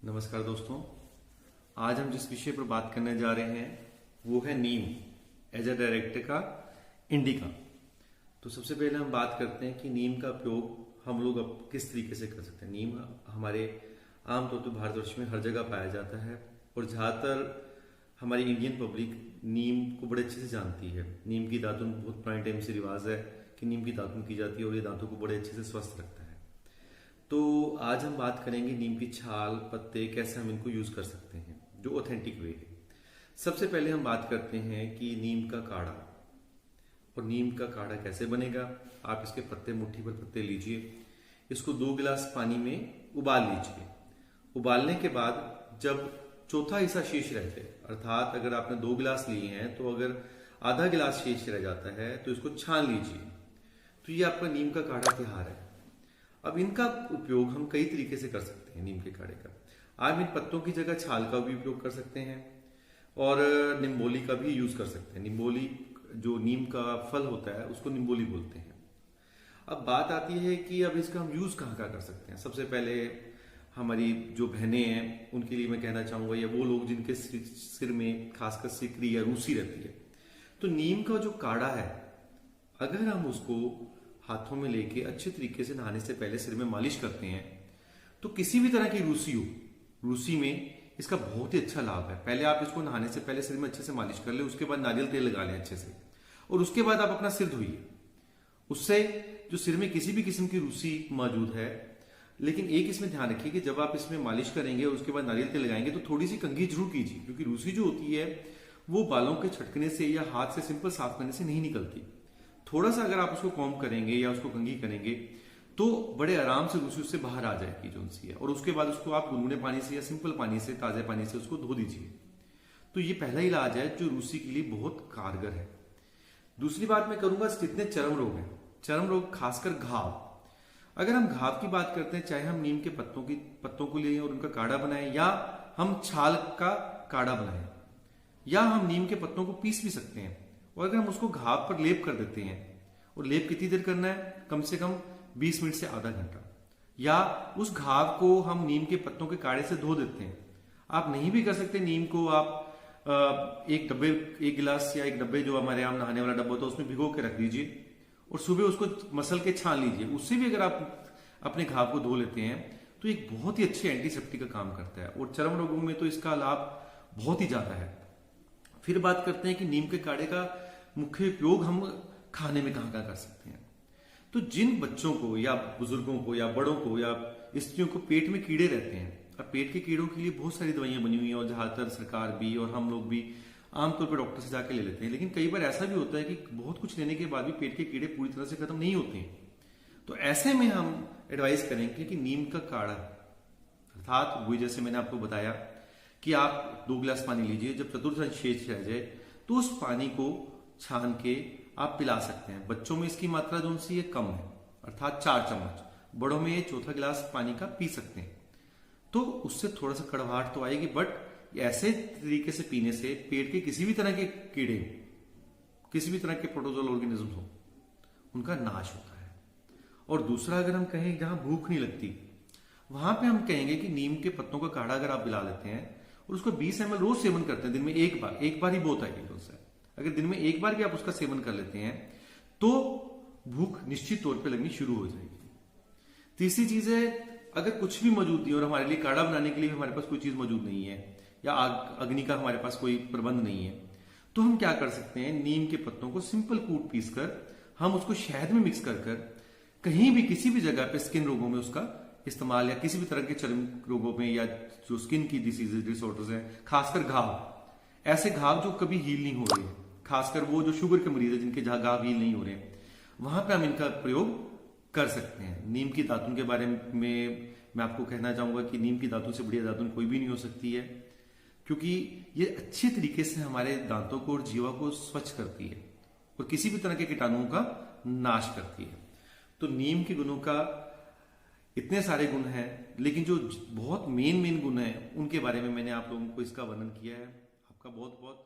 नमस्कार दोस्तों। आज हम जिस विषय पर बात करने जा रहे हैं वो है नीम एज अ डायरेक्टर का इंडिका। तो सबसे पहले हम बात करते हैं कि नीम का उपयोग हम लोग अब किस तरीके से कर सकते हैं। नीम हमारे आमतौर पर भारतवर्ष में हर जगह पाया जाता है और ज़्यादातर हमारी इंडियन पब्लिक नीम को बड़े अच्छे से जानती है। नीम की दातुन बहुत पुराने टाइम से रिवाज है कि नीम की दातुन की जाती है और ये दांतों को बड़े अच्छे से स्वस्थ रखता है। तो आज हम बात करेंगे नीम की छाल, पत्ते, कैसे हम इनको यूज कर सकते हैं जो ऑथेंटिक वे है। सबसे पहले हम बात करते हैं कि नीम का काढ़ा। और नीम का काढ़ा कैसे बनेगा। आप इसके पत्ते, मुट्ठी भर पत्ते लीजिए, इसको 2 गिलास पानी में उबाल लीजिए। उबालने के बाद जब चौथा हिस्सा शेष रह जाए, अर्थात अगर आपने 2 गिलास लिए हैं तो अगर आधा गिलास शेष रह जाता है तो इसको छान लीजिए। तो ये आपका नीम का काढ़ा तैयार है। अब इनका उपयोग हम कई तरीके से कर सकते हैं। नीम के काढ़े का आप इन पत्तों की जगह छाल का भी उपयोग कर सकते हैं और निम्बोली का भी यूज कर सकते हैं। निम्बोली, जो नीम का फल होता है, उसको निम्बोली बोलते हैं। अब बात आती है कि अब इसका हम यूज कहाँ कर सकते हैं। सबसे पहले हमारी जो बहनें हैं उनके लिए मैं कहना चाहूंगा, या वो लोग जिनके सिर में खासकर सिकड़ी या रूसी रहती है, तो नीम का जो काढ़ा है, अगर हम उसको हाथों में लेके अच्छे तरीके से नहाने से पहले सिर में मालिश करते हैं तो किसी भी तरह की रूसी हो, रूसी में इसका बहुत ही अच्छा लाभ है। पहले आप इसको नहाने से पहले सिर में अच्छे से मालिश कर ले, उसके बाद नारियल तेल लगा लें अच्छे से, और उसके बाद आप अपना सिर धोइए। उससे जो सिर में किसी भी किस्म की रूसी मौजूद है, लेकिन एक इसमें ध्यान रखिए कि जब आप इसमें मालिश करेंगे और उसके बाद नारियल तेल लगाएंगे तो थोड़ी सी कंघी जरूर कीजिए, क्योंकि रूसी जो होती है वो बालों के छटकने से या हाथ से सिंपल साफ करने से नहीं निकलती। थोड़ा सा अगर आप उसको कॉम्ब करेंगे या उसको कंघी करेंगे तो बड़े आराम से रूसी उससे बाहर आ जाएगी जो सी है। और उसके बाद उसको आप गुनगुने पानी से या सिंपल पानी से, ताजे पानी से उसको धो दीजिए। तो ये पहला इलाज है जो रूसी के लिए बहुत कारगर है। दूसरी बात मैं करूंगा, जितने चर्म रोग हैं, चर्म रोग खासकर घाव, अगर हम घाव की बात करते हैं, चाहे हम नीम के पत्तों को लें और उनका काढ़ा बनाएं, या हम छाल का काढ़ा बनाएं, या हम नीम के पत्तों को पीस भी सकते हैं और अगर हम उसको घाव पर लेप कर देते हैं, और लेप कितनी देर करना है, कम से कम 20 मिनट से आधा घंटा, या उस घाव को हम नीम के पत्तों के काढ़े से धो देते हैं। आप नहीं भी कर सकते, नीम को आप एक गिलास या एक डब्बे, जो हमारे यहाँ नहाने वाला डब्बा होता है, उसमें भिगो के रख दीजिए और सुबह उसको मसल के छान लीजिए। उससे भी अगर आप अपने घाव को धो लेते हैं तो एक बहुत ही अच्छे एंटीसेप्टिक का काम करता है, और चर्म रोगों में तो इसका लाभ बहुत ही ज्यादा है। फिर बात करते हैं कि नीम के काढ़े का मुख्य उपयोग हम खाने में कहाँ कर सकते हैं। तो जिन बच्चों को या बुजुर्गों को या बड़ों को या स्त्रियों को पेट में कीड़े रहते हैं, अब पेट के कीड़ों के लिए बहुत सारी दवाइयां बनी हुई हैं और ज्यादातर सरकार भी और हम लोग भी आमतौर पर डॉक्टर से जाके ले लेते हैं। लेकिन कई बार ऐसा भी होता है कि बहुत कुछ लेने के बाद भी पेट के कीड़े पूरी तरह से खत्म नहीं होते हैं। तो ऐसे में हम एडवाइस करेंगे कि नीम का काढ़ा, अर्थात वही जैसे मैंने आपको बताया कि आप 2 गिलास पानी लीजिए, जब चतुर्थ शेष रह जाए तो उस पानी को छान के आप पिला सकते हैं। बच्चों में इसकी मात्रा जो सी है कम है, अर्थात 4 चम्मच, बड़ों में चौथा गिलास पानी का पी सकते हैं। तो उससे थोड़ा सा कड़वाहट तो आएगी, बट ऐसे तरीके से पीने से पेट के किसी भी तरह के कीड़े, किसी भी तरह के प्रोटोजोल ऑर्गेनिज्म हो, उनका नाश होता है। और दूसरा, अगर हम कहें जहां भूख नहीं लगती, वहां पे हम कहेंगे कि नीम के पत्तों का काढ़ा अगर आप पिला लेते हैं और उसको 20 ml रोज सेवन करते हैं, दिन में एक बार ही बहुत आएगी उससे। अगर दिन में एक बार भी आप उसका सेवन कर लेते हैं तो भूख निश्चित तौर पे लगनी शुरू हो जाएगी। तीसरी चीज है, अगर कुछ भी मौजूद नहीं और हमारे लिए काढ़ा बनाने के लिए हमारे पास कोई चीज मौजूद नहीं है, या अग्नि का हमारे पास कोई प्रबंध नहीं है, तो हम क्या कर सकते हैं, नीम के पत्तों को सिंपल कूट पीस कर हम उसको शहद में मिक्स कर कहीं भी किसी भी जगह पे स्किन रोगों में उसका इस्तेमाल, या किसी भी तरह के चर्म रोगों में, या जो स्किन की डिसऑर्डर्स हैं, खासकर घाव, ऐसे घाव जो कभी हील नहीं हो रहे हैं, खासकर वो जो शुगर के मरीज है जिनके जहां घाव हील नहीं हो रहे हैं, वहां पे हम इनका प्रयोग कर सकते हैं। नीम की दातुन के बारे में मैं आपको कहना चाहूंगा कि नीम की दातुन से बढ़िया दातुन कोई भी नहीं हो सकती है, क्योंकि ये अच्छे तरीके से हमारे दांतों को और जीवा को स्वच्छ करती है और किसी भी तरह के कीटाणुओं का नाश करती है। तो नीम के गुणों का इतने सारे गुण हैं, लेकिन जो बहुत मेन गुण हैं उनके बारे में मैंने आप लोगों को इसका वर्णन किया है। आपका बहुत बहुत